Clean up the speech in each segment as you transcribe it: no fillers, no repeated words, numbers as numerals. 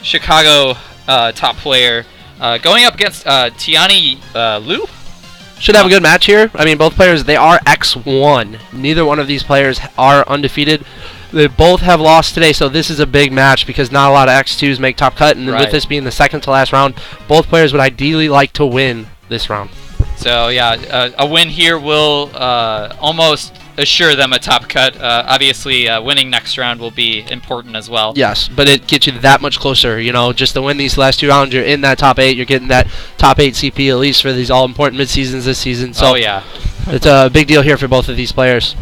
Chicago top player, going up against Tianyi Liu. Should have a good match here. I mean, both players, they are X1. Neither one of these players are undefeated. They both have lost today, so this is a big match because not a lot of X2s make top cut. And with this being the second to last round, both players would ideally like to win this round. So, yeah, a win here will almost assure them a top cut. Obviously, winning next round will be important as well. Yes, but it gets you that much closer. You know, just to win these last 2 rounds, you're in that top 8. You're getting that top 8 CP at least for these all-important mid-seasons this season. So yeah. It's a big deal here for both of these players.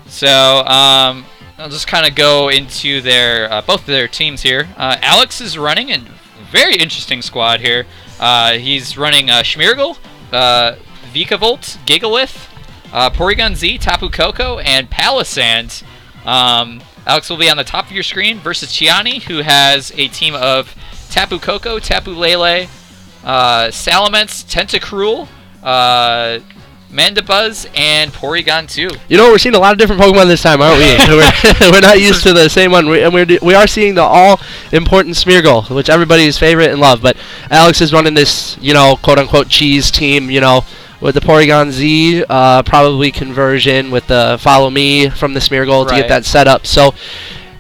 So, I'll just kind of go into their both of their teams here. Alex is running a very interesting squad here. He's running Schmiergel, Vikavolt, Gigalith, Porygon Z, Tapu Koko, and Palisand. Alex will be on the top of your screen versus Tianyi, who has a team of Tapu Koko, Tapu Lele, Salamence, Tentacruel, Mandibuzz, and Porygon 2. You know, we're seeing a lot of different Pokemon this time, aren't we? We're not used to the same one. We are seeing the all-important Smeargle, which everybody's favorite and love. But Alex is running this, you know, quote-unquote cheese team, you know, with the Porygon Z, probably conversion with the Follow Me from the Smeargle to get that set up. So,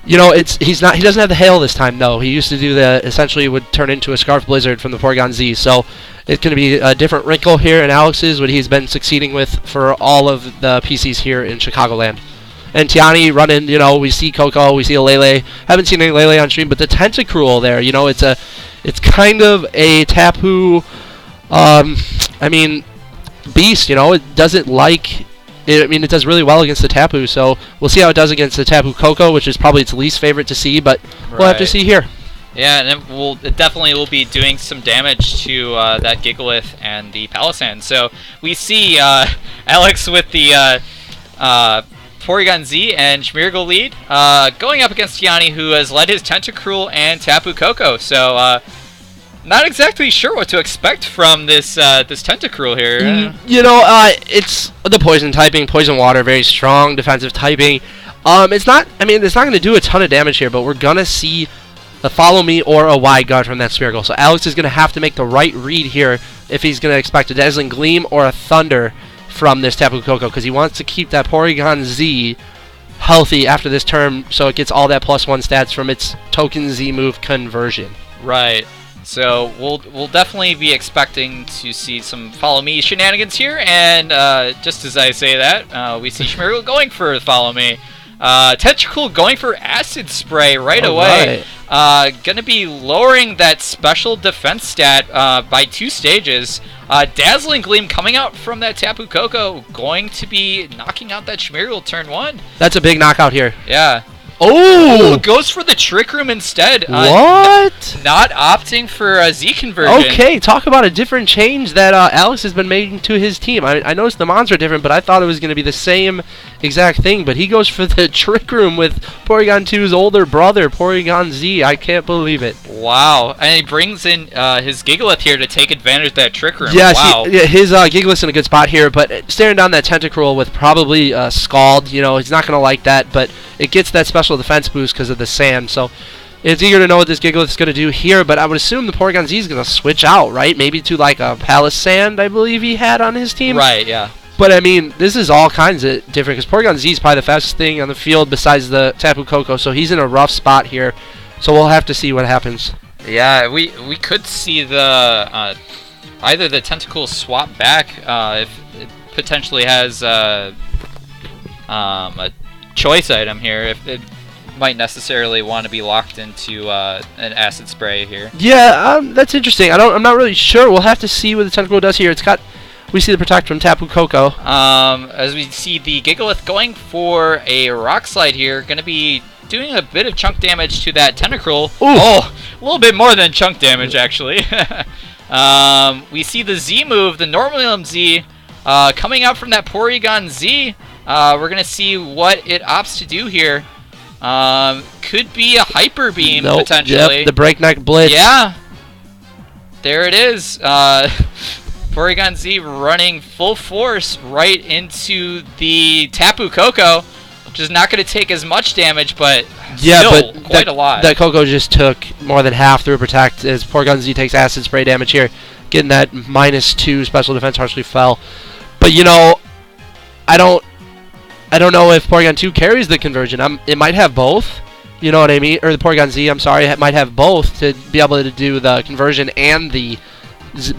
you know, he doesn't have the Hail this time, though. He used to do essentially would turn into a Scarf Blizzard from the Porygon Z. So it's going to be a different wrinkle here in Alex's, what he's been succeeding with for all of the PCs here in Chicagoland. And Tianyi running, you know, we see Coco, we see a Lele. Haven't seen any Lele on stream, but the Tentacruel there, you know, it's kind of a Tapu, beast, you know. It doesn't like... it does really well against the Tapu, so we'll see how it does against the Tapu Koko, which is probably its least favorite to see, but we'll have to see here. Yeah, and it definitely will be doing some damage to that Gigalith and the Palisand. So we see Alex with the Porygon Z and Schmiergel lead, going up against Tianyi, who has led his Tentacruel and Tapu Koko. So not exactly sure what to expect from this Tentacruel here. You know, it's the poison typing, poison water, very strong defensive typing. It's not going to do a ton of damage here, but we're going to see the Follow Me or a Wide Guard from that Smeargle. So Alex is going to have to make the right read here if he's going to expect a Dazzling Gleam or a Thunder from this Tapu Koko, because he wants to keep that Porygon Z healthy after this turn so it gets all that +1 stats from its Token Z move conversion. Right. So we'll definitely be expecting to see some Follow Me shenanigans here, and just as I say that, we see Schmiergel going for Follow Me. Tentacruel going for Acid Spray right away. Gonna be lowering that special defense stat by 2 stages. Dazzling Gleam coming out from that Tapu Koko, going to be knocking out that Schmiergel turn 1. That's a big knockout here. Yeah. Oh! Goes for the Trick Room instead. What? Not opting for a Z conversion. Okay, talk about a different change that Alex has been making to his team. I noticed the mons are different, but I thought it was going to be the same exact thing. But he goes for the Trick Room with Porygon 2's older brother, Porygon Z. I can't believe it. Wow. And he brings in his Gigalith here to take advantage of that Trick Room. Yeah, wow. His Gigalith's in a good spot here, but staring down that Tentacruel with probably Scald, you know, he's not going to like that, but it gets that special defense boost because of the sand. So it's eager to know what this Gigalith is going to do here, but I would assume the Porygon Z is going to switch out, right? Maybe to like a Palisand, I believe he had on his team. Right, yeah. But I mean, this is all kinds of different because Porygon Z is probably the fastest thing on the field besides the Tapu Koko, so he's in a rough spot here. So we'll have to see what happens. Yeah, we could see the either the Tentacle swap back if it potentially has a choice item here. If it might necessarily want to be locked into an Acid Spray here. Yeah, that's interesting. I'm not really sure. We'll have to see what the Tentacle does here. We see the Protect from Tapu Koko. As we see the Gigalith going for a Rock Slide here, going to be doing a bit of chunk damage to that Tentacruel. Oh, a little bit more than chunk damage, actually. We see the Z move, the Normalium Z, coming out from that Porygon Z. We're going to see what it opts to do here. Could be a Hyper Beam, potentially. Yep, the Breakneck Blitz. Yeah. There it is. Porygon Z running full force right into the Tapu Koko. which is not going to take as much damage, but yeah, still but quite a lot. That Coco just took more than half through Protect as Porygon Z takes Acid Spray damage here, getting that -2 special defense harshly fell. But you know, I don't know if Porygon 2 carries the conversion. It might have both. You know what I mean? Or the Porygon Z, I'm sorry, it might have both to be able to do the conversion and the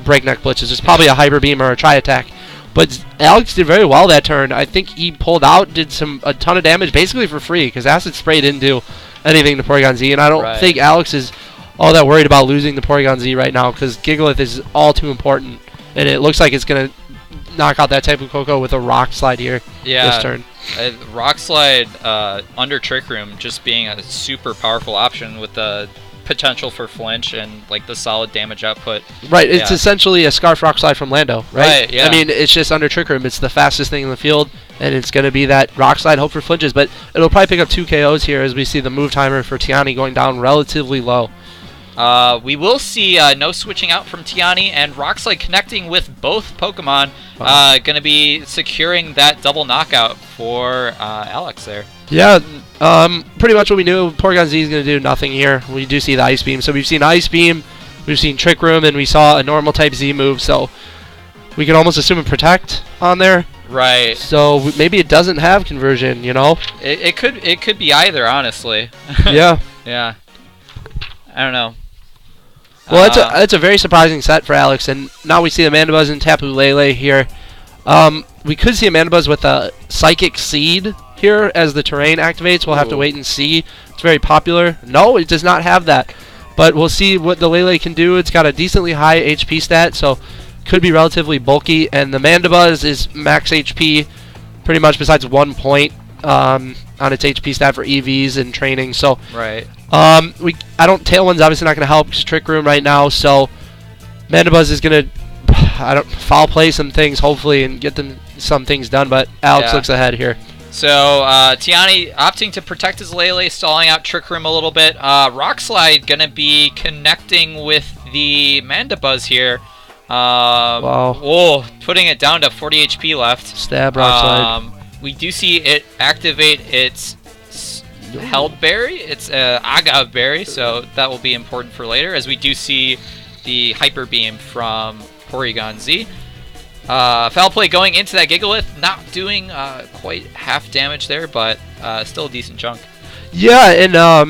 breakneck blitzes. It's probably a Hyper Beam or a Tri-Attack. But Alex did very well that turn. I think he pulled out, did a ton of damage basically for free because Acid Spray didn't do anything to Porygon Z. And I don't think Alex is all that worried about losing the Porygon Z right now because Gigalith is all too important. And it looks like it's going to knock out that type of Coco with a Rock Slide here this turn. Rock Slide under Trick Room just being a super powerful option with the potential for flinch and like the solid damage output. Right, it's essentially a Scarf Rock Slide from Lando, right? Yeah. I mean, it's just under Trick Room. It's the fastest thing in the field, and it's going to be that Rock Slide, hope for flinches, but it'll probably pick up 2 KOs here as we see the move timer for Tianyi going down relatively low. We will see no switching out from Tianyi and Rock Slide connecting with both Pokemon. Going to be securing that double knockout for Alex there. Yeah, pretty much what we knew. Porygon Z is going to do nothing here. We do see the Ice Beam. So we've seen Ice Beam, we've seen Trick Room, and we saw a normal type Z move. So we can almost assume a Protect on there. Right. So maybe it doesn't have conversion, you know? It could be either, honestly. Yeah. Yeah. I don't know. Well, it's a very surprising set for Alex, and now we see the Mandibuzz and Tapu Lele here. We could see a Mandibuzz with a Psychic Seed here as the terrain activates. We'll have to wait and see. It's very popular. No, it does not have that, but we'll see what the Lele can do. It's got a decently high HP stat, so could be relatively bulky, and the Mandibuzz is max HP pretty much besides 1 point on its HP stat for EVs and training. So right. Tailwind's obviously not going to help because Trick Room right now, so Mandibuzz is going to foul play some things hopefully and get them some things done, but Alex looks ahead here. So Tianyi opting to protect his Lele, stalling out Trick Room a little bit. Rock Slide going to be connecting with the Mandibuzz here. Wow. Oh, putting it down to 40 HP left. Stab Rock Slide. We do see it activate its Held Berry. It's Agave Berry, so that will be important for later, as we do see the Hyper Beam from Porygon Z. Foul Play going into that Gigalith, not doing quite half damage there, but still a decent chunk. Yeah, and I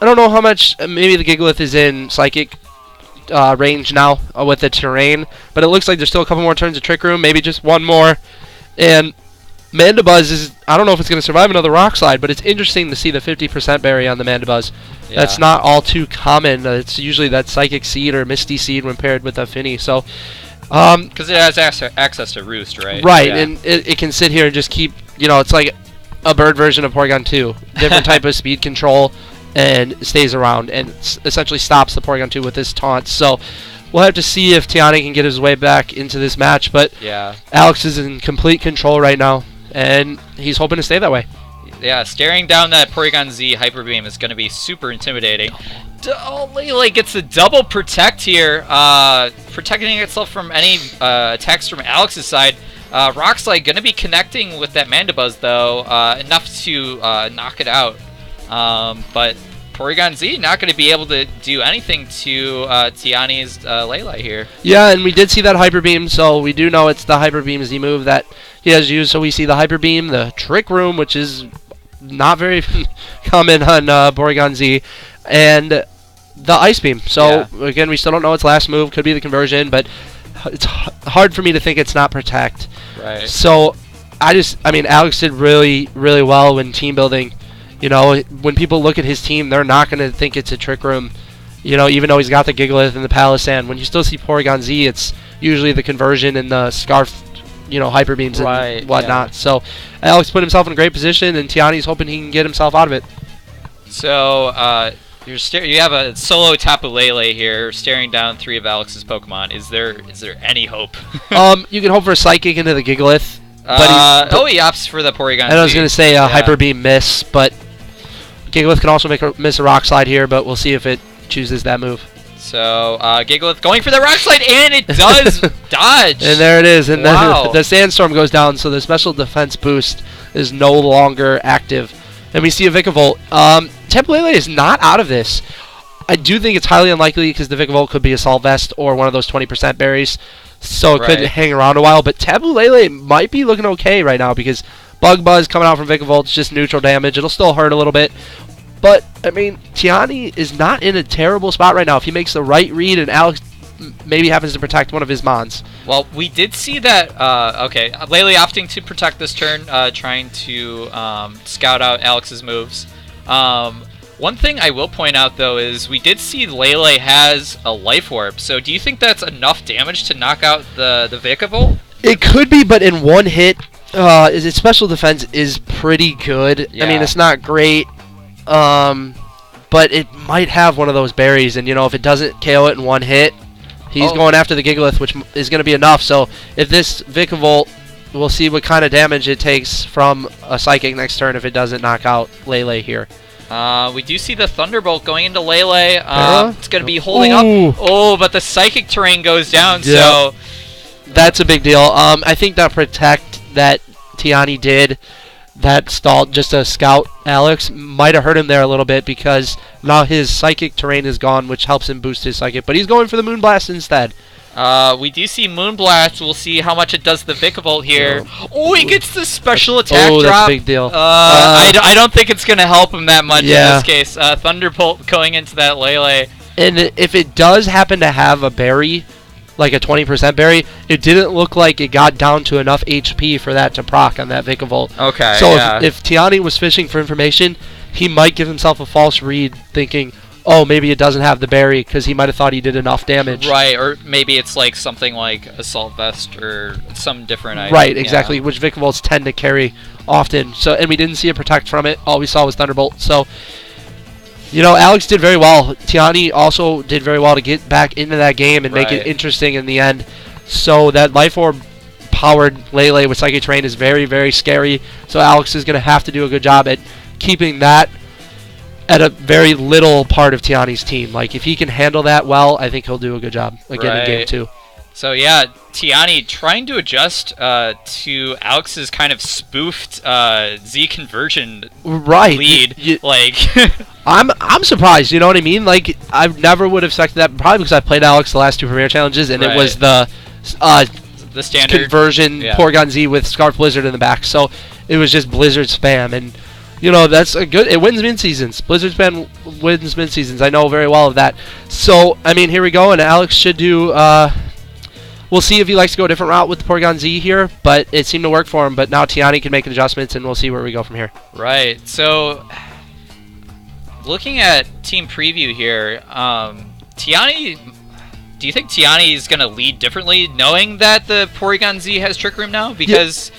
don't know how much, maybe the Gigalith is in Psychic range now with the terrain, but it looks like there's still a couple more turns of Trick Room, maybe just one more, and Mandibuzz is, I don't know if it's going to survive another Rock Slide, but it's interesting to see the 50% berry on the Mandibuzz. Yeah. That's not all too common. It's usually that Psychic Seed or Misty Seed when paired with a Finny. So, because it has access to Roost, right? Right, yeah. And it can sit here and just keep, it's like a bird version of Porygon 2. Different type of speed control, and stays around and essentially stops the Porygon 2 with his taunts. So, we'll have to see if Tianyi can get his way back into this match, but Alex is in complete control right now. And he's hoping to stay that way. Yeah, staring down that Porygon Z Hyper Beam is going to be super intimidating. Lele gets the double protect here, protecting itself from any attacks from Alex's side. Rock Slide going to be connecting with that Mandibuzz, though, enough to knock it out. But Porygon Z not going to be able to do anything to Tianyi's Lele here. Yeah, and we did see that Hyper Beam, so we do know it's the Hyper Beam Z move that he has used. So we see the Hyper Beam, the Trick Room, which is not very common on Porygon Z, and the Ice Beam. So again, we still don't know its last move. Could be the conversion, but it's hard for me to think it's not Protect. Right. So Alex did really, really well when team building. When people look at his team, they're not going to think it's a Trick Room. Even though he's got the Gigalith and the Palisand, when you still see Porygon Z, it's usually the conversion and the Scarf, Hyper Beams and whatnot. Yeah. So Alex put himself in a great position, and Tianyi's hoping he can get himself out of it. So you have a solo Tapu Lele here, staring down 3 of Alex's Pokemon. Is there any hope? You can hope for a Psychic into the Gigalith. He opts for the Porygon Z. I was going to say Hyper Beam miss, but Gigalith can also miss a Rock Slide here, but we'll see if it chooses that move. So, Gigalith going for the Rock Slide, and it does dodge. And there it is. And wow. then the Sandstorm goes down, so the special defense boost is no longer active. And we see a Vikavolt. Tapu Lele is not out of this. I do think it's highly unlikely because the Vikavolt could be Assault Vest or one of those 20% berries. So it could hang around a while. But Tapu Lele might be looking okay right now because Bug Buzz coming out from Vikavolt is just neutral damage. It'll still hurt a little bit. But, I mean, Tianyi is not in a terrible spot right now. If he makes the right read and Alex maybe happens to protect one of his Mons. Well, we did see that, Lele opting to protect this turn, trying to scout out Alex's moves. One thing I will point out, though, is we did see Lele has a Life Orb. So do you think that's enough damage to knock out the Vikavolt? It could be, but in one hit, its special defense is pretty good. Yeah. I mean, it's not great. But it might have one of those berries, and if it doesn't KO it in one hit, he's going after the Gigalith, which is going to be enough. So if this Vikavolt, we'll see what kind of damage it takes from a Psychic next turn if it doesn't knock out Lele here. We do see the Thunderbolt going into Lele. It's going to be holding up. Oh, but the Psychic terrain goes down, so that's a big deal. I think that protect that Tianyi did, that stalled just to scout Alex, might have hurt him there a little bit because now his Psychic terrain is gone, which helps him boost his Psychic. But he's going for the Moonblast instead. We do see Moonblast. We'll see how much it does the Vikavolt here. Oh, he gets the special attack drop. That's a big deal. I don't think it's going to help him that much in this case. Thunderbolt going into that Lele. And if it does happen to have a berry, like a 20% berry, it didn't look like it got down to enough HP for that to proc on that Vikavolt. Okay, so if Tianyi was fishing for information, he might give himself a false read thinking, oh, maybe it doesn't have the berry because he might have thought he did enough damage. Right, or maybe it's like something like Assault Vest or some different item. Right, exactly, which Vikavolts tend to carry often. So, and we didn't see a protect from it. All we saw was Thunderbolt. So, Alex did very well. Tianyi also did very well to get back into that game and make it interesting in the end. So that Life Orb powered Lele with Psychic Terrain is very, very scary. So Alex is going to have to do a good job at keeping that at a very little part of Tianyi's team. Like, if he can handle that well, I think he'll do a good job again in game 2. So, yeah, Tianyi trying to adjust to Alex's kind of spoofed Z conversion lead. I'm surprised, you know what I mean? Like, I never would have expected that, probably because I played Alex the last 2 Premier Challenges, and it was the standard conversion Porygon Z with Scarf Blizzard in the back. So, it was just Blizzard spam, and that's a good. It wins mid-seasons. Blizzard spam wins mid-seasons. I know very well of that. So, I mean, here we go, and Alex should do. We'll see if he likes to go a different route with the Porygon Z here, but it seemed to work for him. But now Tianyi can make adjustments, and we'll see where we go from here. Right. So, looking at team preview here, Tianyi. Do you think Tianyi is going to lead differently, knowing that the Porygon Z has Trick Room now? Because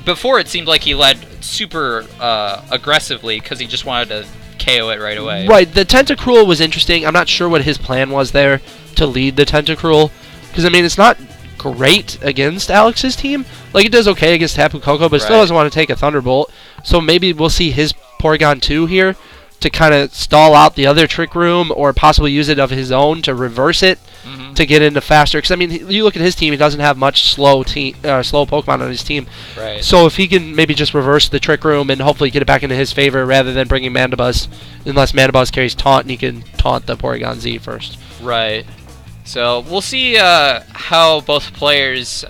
before it seemed like he led super aggressively because he just wanted to KO it right away. Right. The Tentacruel was interesting. I'm not sure what his plan was there to lead the Tentacruel. Because, I mean, it's not great against Alex's team. Like, it does okay against Tapu Koko, but still doesn't want to take a Thunderbolt. So maybe we'll see his Porygon 2 here to kind of stall out the other Trick Room or possibly use it of his own to reverse it to get into faster. Because, I mean, you look at his team, he doesn't have much slow Pokemon on his team. Right. So if he can maybe just reverse the Trick Room and hopefully get it back into his favor rather than bringing Mandibuzz, unless Mandibuzz carries Taunt and he can taunt the Porygon Z first. Right. So we'll see how both players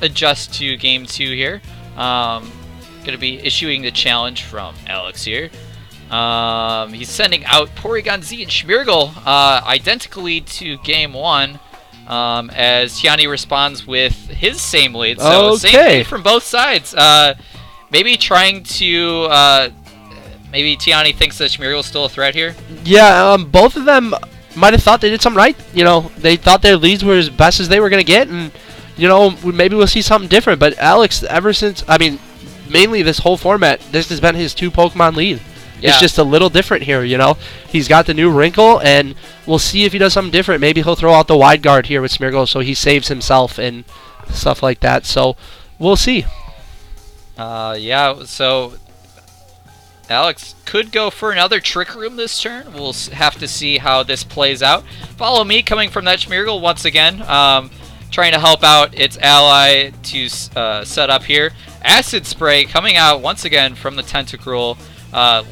adjust to Game 2 here. Going to be issuing the challenge from Alex here. He's sending out Porygon Z and Schmeargle identically to Game 1 as Tianyi responds with his same lead. So same thing from both sides. Maybe trying to... maybe Tianyi thinks that Schmeargle is still a threat here? Yeah, both of them might have thought they did something right. They thought their leads were as best as they were going to get, and, maybe we'll see something different. But Alex, ever since, mainly this whole format, this has been his 2 Pokemon lead. Yeah. It's just a little different here, He's got the new wrinkle, and we'll see if he does something different. Maybe he'll throw out the wide guard here with Smeargle so he saves himself and stuff like that. So, we'll see. So Alex could go for another Trick Room this turn. We'll have to see how this plays out. Follow Me coming from that Schmeargle once again, trying to help out its ally to set up here. Acid Spray coming out once again from the Tentacruel.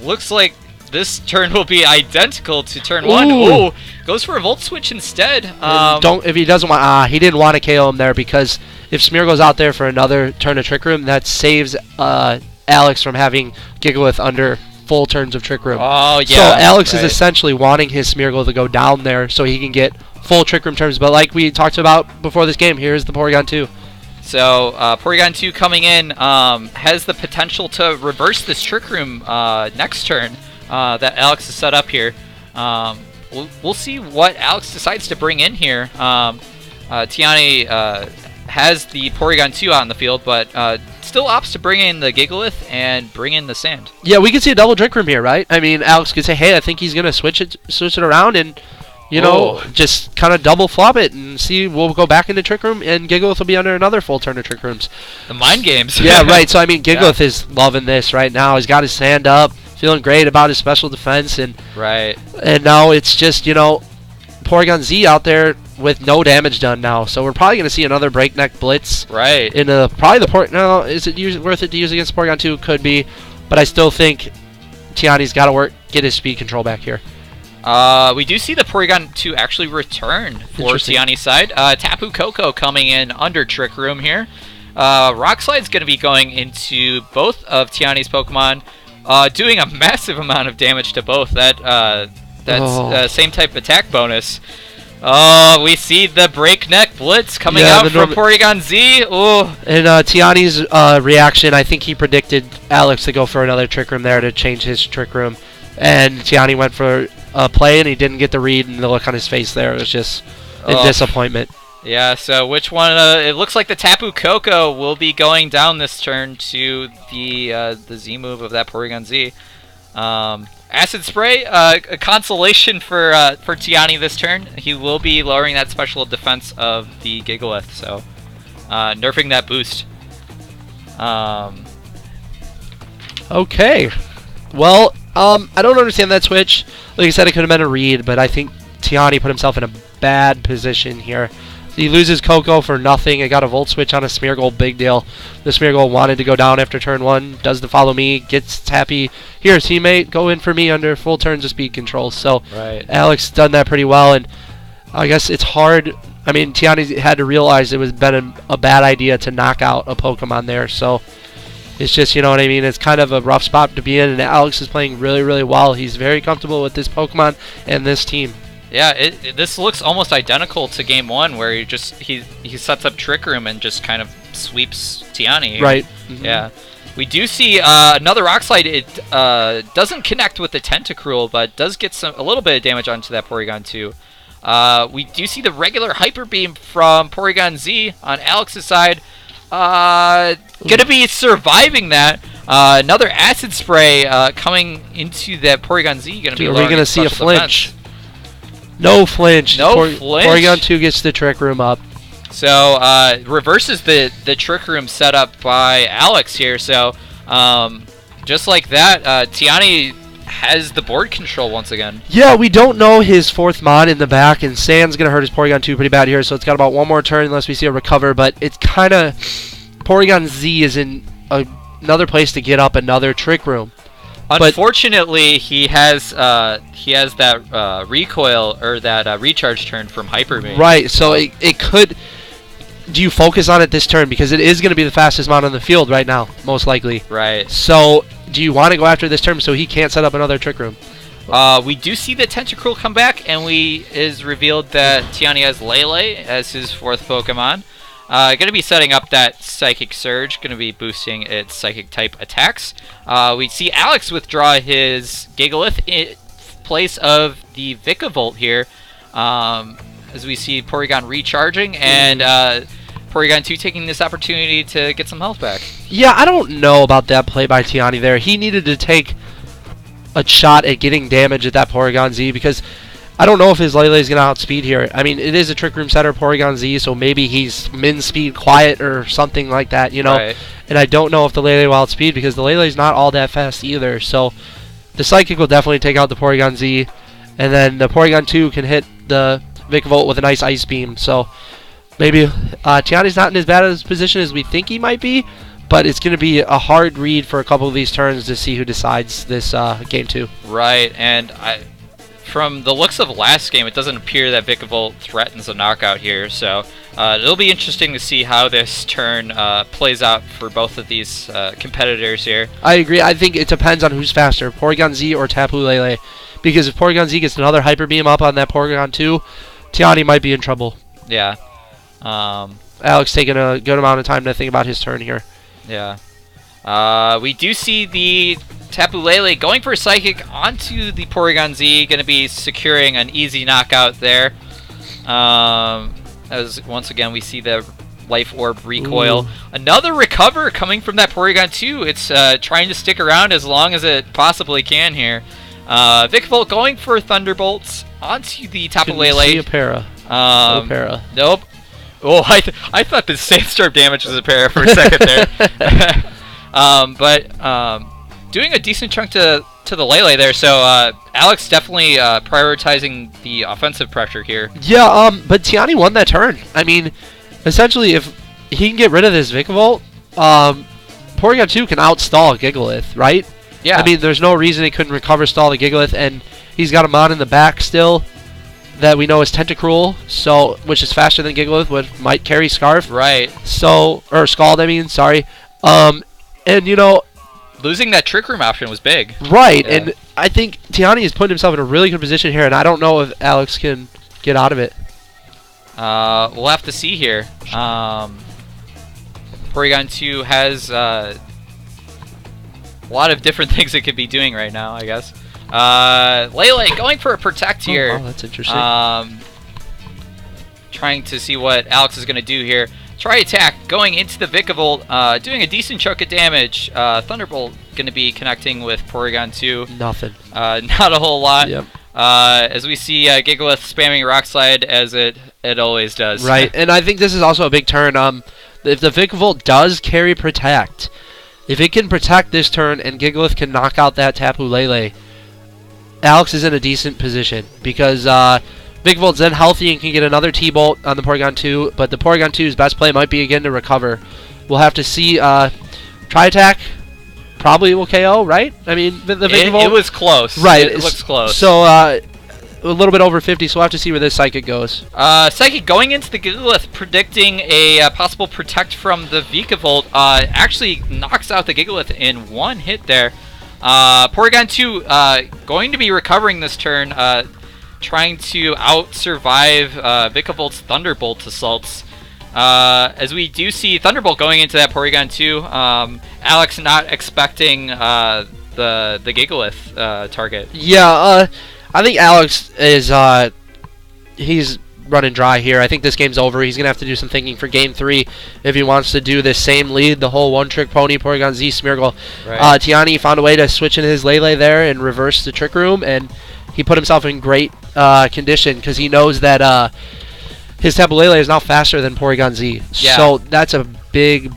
Looks like this turn will be identical to turn 1. Ooh, goes for a Volt Switch instead. If he doesn't want, he didn't want to KO him there, because if Smear goes out there for another turn of Trick Room, that saves Alex from having Gigalith under full turns of Trick Room. Oh, yeah. So Alex is essentially wanting his Smeargle to go down there so he can get full Trick Room turns. But like we talked about before this game, here's the Porygon 2. So Porygon 2 coming in has the potential to reverse this Trick Room next turn that Alex has set up here. We'll see what Alex decides to bring in here. Tianyi has the Porygon 2 out in the field, but still opts to bring in the Gigalith and bring in the Sand. Yeah, we could see a double Trick Room here, right? I mean, Alex could say, hey, I think he's going to switch it around and, you know, just kind of double flop it and see. We'll go back into Trick Room, and Gigalith will be under another full turn of Trick Rooms. The mind games. Yeah, right. So, I mean, Gigalith is loving this right now. He's got his Sand up, feeling great about his special defense. And now it's just, you know, Porygon Z out there with no damage done now. So we're probably going to see another Breakneck Blitz. Right. In probably the No, is it worth it to use against Porygon 2? Could be. But I still think Tianyi's got to get his speed control back here. We do see the Porygon 2 actually return for Tianyi's side. Tapu Koko coming in under Trick Room here. Rock Slide's going to be going into both of Tianyi's Pokemon, doing a massive amount of damage to both. That's same type attack bonus. We see the Breakneck Blitz coming out from Porygon Z. And Tianyi's reaction, I think he predicted Alex to go for another Trick Room there to change his Trick Room. And Tianyi went for a play, and he didn't get the read, and the look on his face there was just in disappointment. Yeah, so which one? It looks like the Tapu Koko will be going down this turn to the Z move of that Porygon Z. Acid Spray, a consolation for Tianyi this turn. He will be lowering that special defense of the Gigalith, so nerfing that boost. Okay. Well, I don't understand that switch. Like I said, it could have been a read, but I think Tianyi put himself in a bad position here. He loses Koko for nothing. It got a Volt Switch on a Smeargle, big deal. The Smeargle wanted to go down after turn 1, does the Follow Me, gets happy. Here, teammate, go in for me under full turns of speed control. So Alex done that pretty well, and I guess it's hard. I mean, Tianyi had to realize it was been a bad idea to knock out a Pokemon there. So it's just, you know what I mean, it's kind of a rough spot to be in, and Alex is playing really, really well. He's very comfortable with this Pokemon and this team. Yeah, this looks almost identical to Game 1, where he sets up Trick Room and just kind of sweeps Tianyi. Right. Yeah. We do see another Rock Slide. It doesn't connect with the Tentacruel, but does get a little bit of damage onto that Porygon 2. We do see the regular Hyper Beam from Porygon Z on Alex's side. Gonna be surviving that. Another Acid Spray coming into that Porygon Z. Are we gonna see a flinch? No flinch. Flinch. Porygon 2 gets the Trick Room up. So reverses the Trick Room setup by Alex here. So just like that, Tianyi has the board control once again. Yeah, we don't know his 4th mod in the back, and Sand's going to hurt his Porygon 2 pretty bad here, so it's got about one more turn unless we see a recover, but it's kind of... Porygon Z is in another place to get up another Trick Room. Unfortunately, he has that recoil, or that recharge turn from Hyper Beam. Right, so it could... Do you focus on it this turn? Because it is going to be the fastest mod on the field right now, most likely. Right. So, do you want to go after this turn so he can't set up another Trick Room? We do see the Tentacruel come back, and is revealed that Tianyi has Lele as his 4th Pokemon. Going to be setting up that Psychic Surge, going to be boosting its Psychic type attacks. We see Alex withdraw his Gigalith in place of the Vikavolt here, as we see Porygon recharging, and Porygon 2 taking this opportunity to get some health back. Yeah, I don't know about that play by Tianyi there. He needed to take a shot at getting damage at that Porygon Z, because I don't know if his Lele is going to outspeed here. I mean, it is a Trick Room setter, Porygon Z, so maybe he's min speed quiet or something like that, you know. Right. And I don't know if the Lele will outspeed because the Lele is not all that fast either. So the Psychic will definitely take out the Porygon Z, and then the Porygon 2 can hit the Vikavolt with a nice Ice Beam. So maybe Tianyi's not in as bad a position as we think he might be, but it's going to be a hard read for a couple of these turns to see who decides this game 2. Right, and from the looks of last game, it doesn't appear that Vikavolt threatens a knockout here, so it'll be interesting to see how this turn plays out for both of these competitors here. I agree. I think it depends on who's faster, Porygon Z or Tapu Lele, because if Porygon Z gets another Hyper Beam up on that Porygon 2, Tianyi might be in trouble. Yeah. Alex taking a good amount of time to think about his turn here. Yeah. We do see the Tapu Lele going for a Psychic onto the Porygon Z, going to be securing an easy knockout there. As once again we see the Life Orb recoil. Ooh. Another recover coming from that Porygon 2. It's trying to stick around as long as it possibly can here. Vikavolt going for Thunderbolts onto the Tapu Lele. See a para. No para. Nope. Oh, I thought the Sandstorm damage was a para for a second there. But doing a decent chunk to the Lele there, so Alex definitely prioritizing the offensive pressure here. Yeah, but Tianyi won that turn. I mean, essentially, if he can get rid of this Vikavolt, Porygon 2 can outstall Gigalith, right? Yeah. I mean, there's no reason he couldn't recover stall the Gigalith, and he's got a mon in the back still that we know is Tentacruel, so which is faster than Gigalith, which might carry Scarf. Right. So, or Scald, I mean, sorry. And you know, losing that Trick Room option was big. Right, yeah. And I think Tianyi has put himself in a really good position here, and I don't know if Alex can get out of it. We'll have to see here. Porygon 2 has a lot of different things it could be doing right now, I guess. Lele going for a Protect here. Oh, that's interesting. Trying to see what Alex is going to do here. Try attack going into the Vikavolt, doing a decent chunk of damage. Thunderbolt going to be connecting with Porygon 2. Nothing. Not a whole lot. Yep. As we see Gigalith spamming Rock Slide as it always does. Right, and I think this is also a big turn. If the Vikavolt does carry Protect, if it can protect this turn and Gigalith can knock out that Tapu Lele, Alex is in a decent position because Vikavoult's then healthy and can get another T-Bolt on the Porygon 2, but the Porygon 2's best play might be again to recover. We'll have to see. Try attack probably will KO, right? I mean, the Vikavolt. It was close. Right. It looks close. So, a little bit over 50, so we'll have to see where this Psychic goes. Psychic going into the Gigalith, predicting a possible Protect from the Vikavolt, actually knocks out the Gigalith in one hit there. Porygon 2 going to be recovering this turn, trying to out-survive Vikavolt's Thunderbolt assaults. As we do see Thunderbolt going into that Porygon 2, Alex not expecting the Gigalith target. Yeah, I think Alex is he's running dry here. I think this game's over. He's going to have to do some thinking for Game 3 if he wants to do this same lead, the whole one-trick pony, Porygon Z, Smeargle. Right. Tianyi found a way to switch in his Lele there and reverse the Trick Room, and he put himself in great condition because he knows that his Tapu Lele is now faster than Porygon Z. Yeah. So that's a big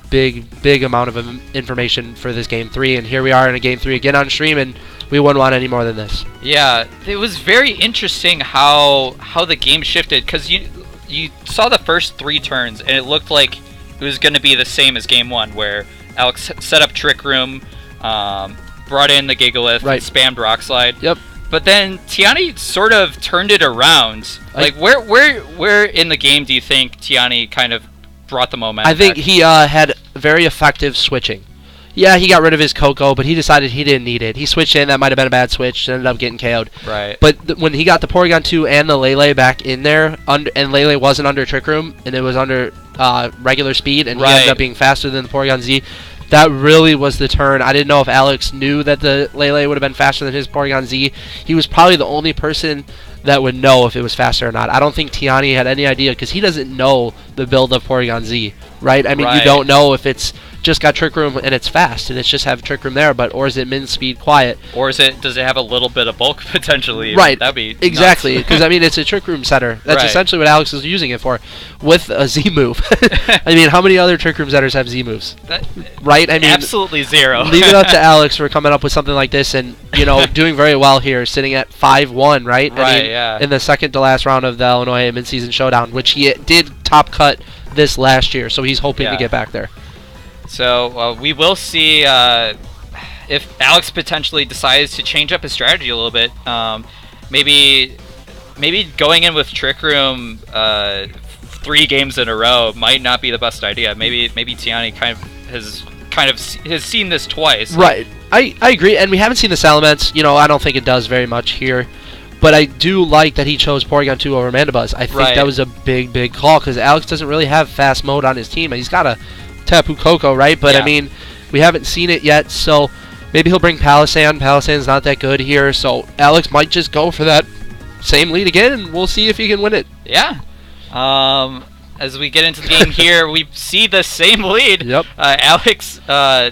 amount of information for this Game 3, and here we are in a Game 3 again on stream, and we wouldn't want any more than this. Yeah, it was very interesting how the game shifted, because you saw the first 3 turns, and it looked like it was going to be the same as Game 1, where Alex set up Trick Room, brought in the Gigalith, right, spammed Rock Slide. Yep. But then Tianyi sort of turned it around. Like, where in the game do you think Tianyi kind of brought the momentum I think back? He had very effective switching. Yeah, he got rid of his Coco, but he decided he didn't need it. He switched in. That might have been a bad switch. Ended up getting KO'd. Right. But when he got the Porygon 2 and the Lele back in there, and Lele wasn't under Trick Room, and it was under regular speed, and he ended up being faster than the Porygon Z, that really was the turn. I didn't know if Alex knew that the Lele would have been faster than his Porygon Z. He was probably the only person that would know if it was faster or not. I don't think Tianyi had any idea because he doesn't know the build of Porygon Z, right? I mean, you don't know if it's just got Trick Room and it's fast and it's just have Trick Room there, or is it min speed quiet? Or does it have a little bit of bulk potentially? Right. That'd be exactly, because I mean it's a Trick Room setter. That's essentially what Alex is using it for, with a Z move. I mean, how many other Trick Room setters have Z moves? Right? I mean, absolutely zero. Leave it up to Alex for coming up with something like this and doing very well here, sitting at 5-1. Right. Right. I mean, in the second to last round of the Illinois Midseason Showdown, which he did top cut this last year, so he's hoping to get back there. So we will see if Alex potentially decides to change up his strategy a little bit. Maybe going in with Trick Room 3 games in a row might not be the best idea. Maybe Tianyi has seen this twice. Right. I agree, and we haven't seen the Salamence. I don't think it does very much here. But I do like that he chose Porygon 2 over Mandibuzz. I think that was a big call, because Alex doesn't really have fast mode on his team. He's got a Tapu Koko, right? But I mean, we haven't seen it yet, so maybe he'll bring Palisand. Palisand's not that good here, so Alex might just go for that same lead again, and we'll see if he can win it. Yeah. As we get into the game here, we see the same lead. Yep. Alex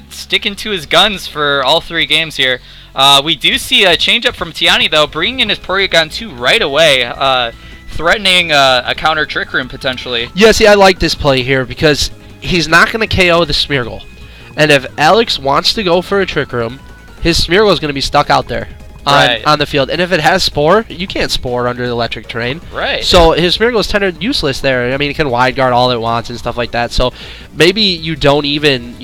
sticking to his guns for all 3 games here. We do see a change-up from Tianyi, though, bringing in his Porygon 2 right away, threatening a counter Trick Room, potentially. Yeah, see, I like this play here, because he's not going to KO the Smeargle. And if Alex wants to go for a Trick Room, his Smeargle is going to be stuck out there on the field. And if it has Spore, you can't Spore under the electric terrain. Right. So his Smeargle is kind of useless there. I mean, it can Wide Guard all it wants and stuff like that. So maybe you don't even,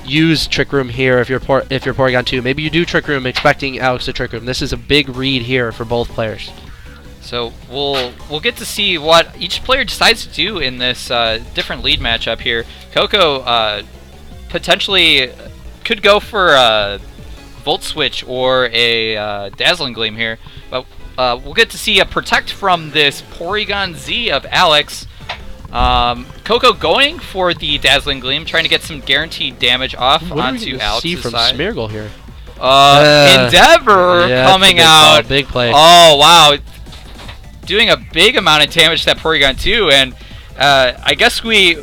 use Trick Room here if you're Porygon 2. Maybe you do Trick Room expecting Alex to Trick Room. This is a big read here for both players. So we'll get to see what each player decides to do in this different lead matchup here. Coco potentially could go for a Volt Switch or a Dazzling Gleam here, but we'll get to see a Protect from this Porygon Z of Alex. Coco going for the Dazzling Gleam, trying to get some guaranteed damage off onto Alex's see from side. Smeargle here? Endeavor coming out. Big play. Oh, wow. Doing a big amount of damage to that Porygon 2, and I guess we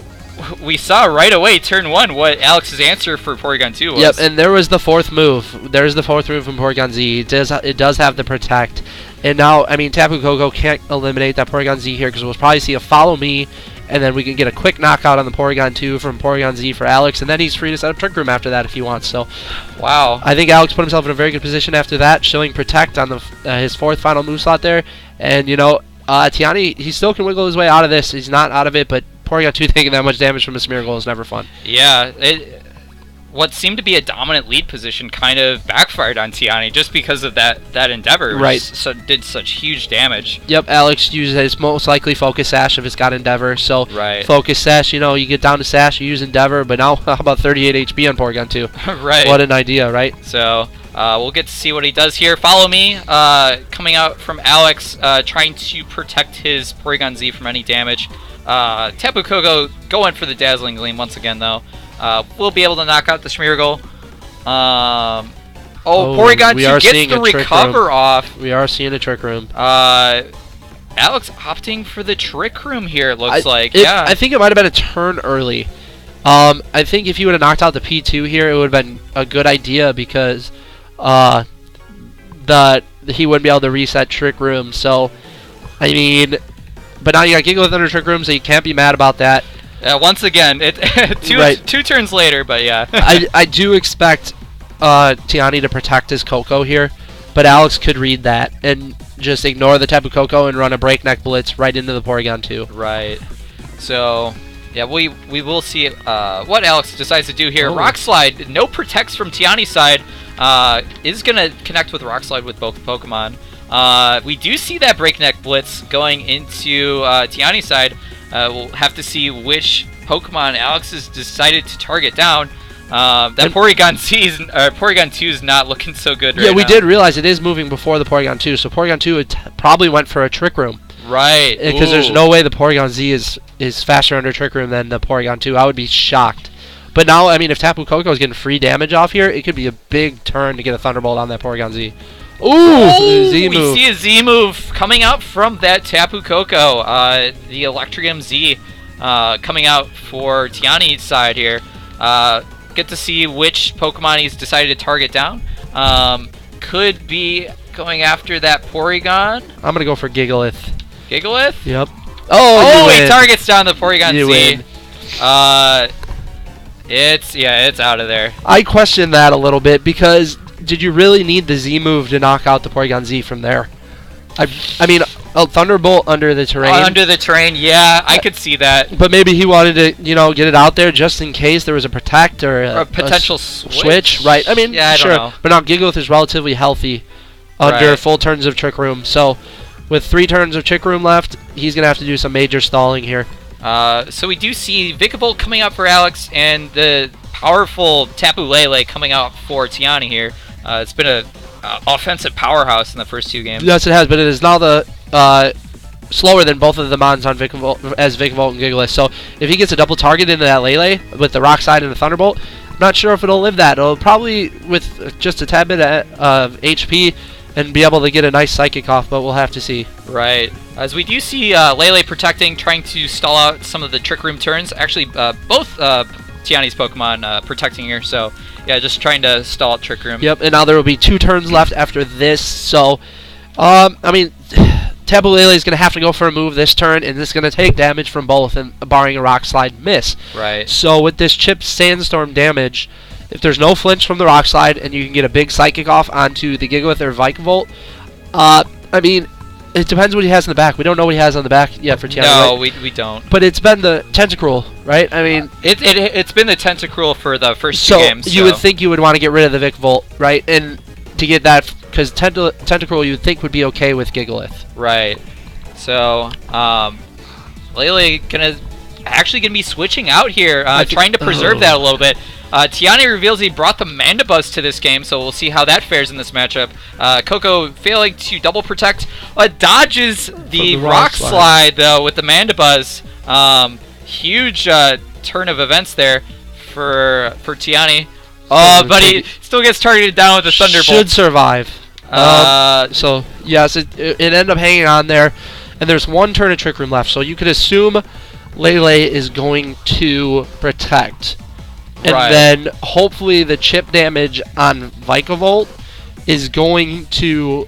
saw right away, turn 1, what Alex's answer for Porygon 2 was. Yep, and there was the 4th move. There's the 4th move from Porygon Z. It does have the Protect. And now, I mean, Tapu Koko can't eliminate that Porygon Z here, because we'll probably see a Follow Me, and then we can get a quick knockout on the Porygon 2 from Porygon Z for Alex, and then he's free to set up Trick Room after that if he wants. So, wow. I think Alex put himself in a very good position after that, showing Protect on his 4th final move slot there. And, Tianyi, he still can wiggle his way out of this. He's not out of it, but Porygon 2 taking that much damage from a Smeargle is never fun. Yeah, what seemed to be a dominant lead position kind of backfired on Tianyi just because of that Endeavor. Right. Did such huge damage. Yep, Alex uses his most likely Focus Sash if it's got Endeavor. So Focus Sash, you get down to Sash, you use Endeavor, but now how about 38 HP on Porygon 2? Right. What an idea, right? So we'll get to see what he does here. Follow Me, coming out from Alex, trying to protect his Porygon Z from any damage. Tapu Koko going for the Dazzling Gleam once again, though. We'll be able to knock out the Smeargle. Porygon 2 gets the recover off. We are seeing a Trick Room. Alex opting for the Trick Room here, it looks like. I think it might have been a turn early. I think if you would have knocked out the P2 here, it would have been a good idea, because he wouldn't be able to reset Trick Room. So, I mean, but now you got Giga Thunder Trick Room, so you can't be mad about that. Once again, two turns later, but yeah. I do expect Tianyi to protect his Koko here, but Alex could read that and just ignore the Tapu Koko and run a Breakneck Blitz right into the Porygon 2. Right. So, yeah, we will see what Alex decides to do here. Rock Slide, no protects from Tianyi's side, is going to connect with Rock Slide with both Pokemon. We do see that Breakneck Blitz going into Tianyi's side. We'll have to see which Pokemon Alex has decided to target down. That Porygon 2 is not looking so good right now. Yeah, we did realize it is moving before the Porygon 2, so Porygon 2 probably went for a Trick Room. Right. Because there's no way the Porygon Z is faster under Trick Room than the Porygon 2. I would be shocked. But now, I mean, if Tapu Koko is getting free damage off here, it could be a big turn to get a Thunderbolt on that Porygon Z. Ooh, Z move. We see a Z move coming out from that Tapu Koko. The Electrium Z coming out for Tianyi's side here. Get to see which Pokemon he's decided to target down. Could be going after that Porygon. I'm gonna go for Gigalith. Gigalith? Yep. Oh, he targets down the Porygon You Z. win. It's out of there. I question that a little bit because did you really need the Z move to knock out the Porygon Z from there? I mean, a Thunderbolt under the terrain. Under the terrain, yeah, I could see that. But maybe he wanted to, get it out there just in case there was a Protect or a potential switch. Right. I mean, yeah, I sure. don't know. But now Gigalith is relatively healthy under full turns of Trick Room. So with 3 turns of Trick Room left, he's going to have to do some major stalling here. So we do see Vikavolt coming out for Alex and the powerful Tapu Lele coming out for Tianyi here. It's been a offensive powerhouse in the first 2 games. Yes, it has, but it is now the slower than both of the Mons on Vikavolt and Gigalith. So if he gets a double target into that Lele with the Rock Slide and the Thunderbolt, I'm not sure if it'll live that. It'll probably, with just a tad bit of HP, and be able to get a nice Psychic off, but we'll have to see. Right. As we do see Lele protecting, trying to stall out some of the Trick Room turns. Actually, both Tianyi's Pokemon protecting here, so yeah, just trying to stall out Trick Room. Yep, and now there will be 2 turns left after this, so, I mean, Tapu Lele is going to have to go for a move this turn, and this is going to take damage from both, and barring a Rock Slide miss. Right. So with this chipped Sandstorm damage, if there's no flinch from the Rock Slide, and you can get a big Psychic off onto the Gigalith or Vikavolt, I mean, it depends what he has in the back. We don't know what he has on the back yet for Tianyi. No, right? we don't. But it's been the Tentacruel, right? I mean, it's been the Tentacruel for the first 2 games. So you would think you would want to get rid of the Vikavolt, right? And to get that, because Tentacruel you would think would be okay with Gigalith. Right. So, Lele actually gonna be switching out here, trying to preserve that a little bit. Tianyi reveals he brought the Mandibuzz to this game, so we'll see how that fares in this matchup. Coco failing to double protect, dodges the Rock Slide though with the Mandibuzz. Huge turn of events there for Tianyi. But he still gets targeted down with the Thunderbolt. Should survive. So yes, it ended up hanging on there, and there's 1 turn of Trick Room left, so you could assume Lele is going to protect. And then hopefully the chip damage on Vikavolt is going to...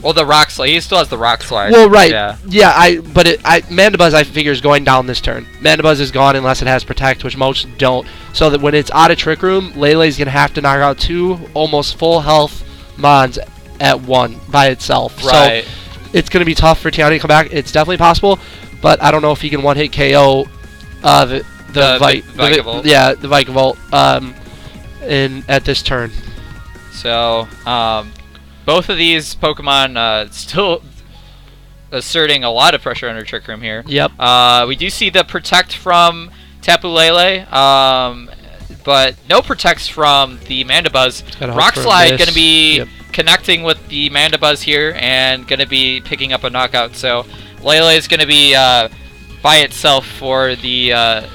Well, the Rock Slide. He still has the Rock Slide. Well, right. Yeah. Mandibuzz, I figure, is going down this turn. Mandibuzz is gone unless it has Protect, which most don't. So that when it's out of Trick Room, Lele's going to have to knock out 2 almost full health Mons at 1 by itself. Right. So it's going to be tough for Tianyi to come back. It's definitely possible, but I don't know if he can one-hit KO the Vikavolt. The Vikavolt at this turn. So, both of these Pokemon still asserting a lot of pressure under Trick Room here. Yep. We do see the Protect from Tapu Lele, but no Protects from the Mandibuzz. Rock Slide going to be connecting with the Mandibuzz here and going to be picking up a knockout. So, Lele is going to be by itself for the...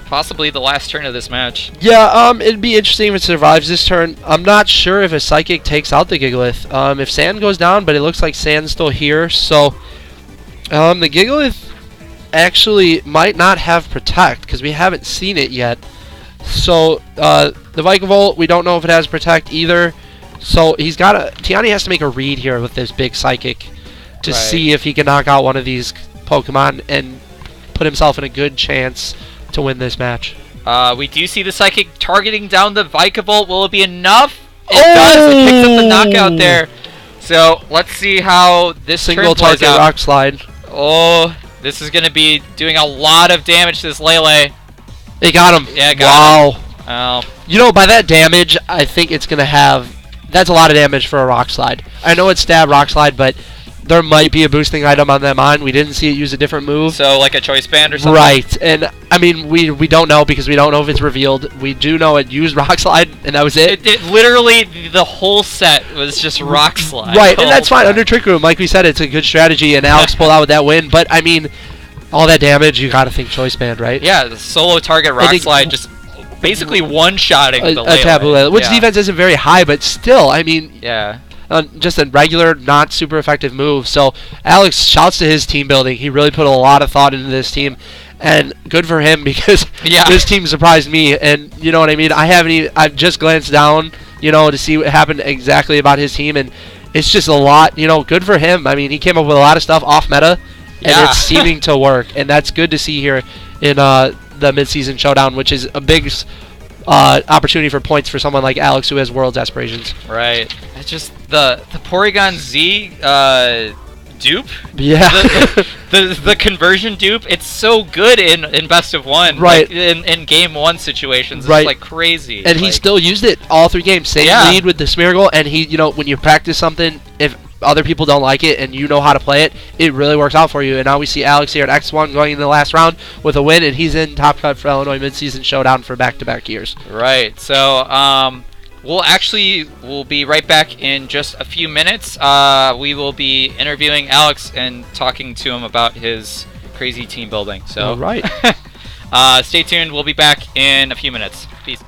possibly the last turn of this match. Yeah, it'd be interesting if it survives this turn. I'm not sure if a Psychic takes out the Gigalith. If Sand goes down, but it looks like Sand's still here, so the Gigalith actually might not have Protect because we haven't seen it yet. So the Vikavolt, we don't know if it has Protect either. So Tianyi has to make a read here with this big Psychic to see if he can knock out one of these Pokemon and put himself in a good chance to win this match. We do see the Psychic targeting down the Vikavolt. Will it be enough? It does. It picks up the knockout there. So let's see how this single turn plays target out. Rock Slide. Oh, this is going to be doing a lot of damage to this Lele. They got him. Yeah, got him. Oh. You know, by that damage, I think it's going to have... That's a lot of damage for a Rock Slide. I know it's Stab Rock Slide, but there might be a boosting item on that Mon. We didn't see it use a different move. So like a Choice Band or something? Right. And, I mean, we don't know because we don't know if it's revealed. We do know it used Rock Slide, and that was it. It literally, the whole set was just Rock Slide. Right, and that's fine. Under Trick Room, like we said, it's a good strategy, and Alex pulled out with that win. But, I mean, all that damage, you got to think Choice Band, right? Yeah, the solo target Rock Slide just basically one-shotting the Lele. Tapu Lele, which defense isn't very high, but still, I mean... Yeah. Just a regular, not super effective move. So Alex shouts to his team building. He really put a lot of thought into this team. And good for him because Yeah. this team surprised me. And you know what I mean? I've just glanced down, to see what happened exactly about his team. And it's just a lot, good for him. I mean, he came up with a lot of stuff off meta. Yeah. And it's seeming to work. And that's good to see here in the Midseason Showdown, which is a big opportunity for points for someone like Alex who has World's aspirations. Right. It's just the Porygon Z dupe. Yeah. The conversion dupe. It's so good in best of one. Right. Like, in game 1 situations. It's right. like crazy. And he still used it all 3 games. Same lead with the Smeargle. And he, when you practice something, if other people don't like it and you know how to play it, it really works out for you. And now we see Alex here at X1 going in the last round with a win, and he's in top cut for Illinois Midseason Showdown for back-to-back years. Right. So we'll be right back in just a few minutes. We will be interviewing Alex and talking to him about his crazy team building. So all right. Stay tuned. We'll be back in a few minutes. Peace.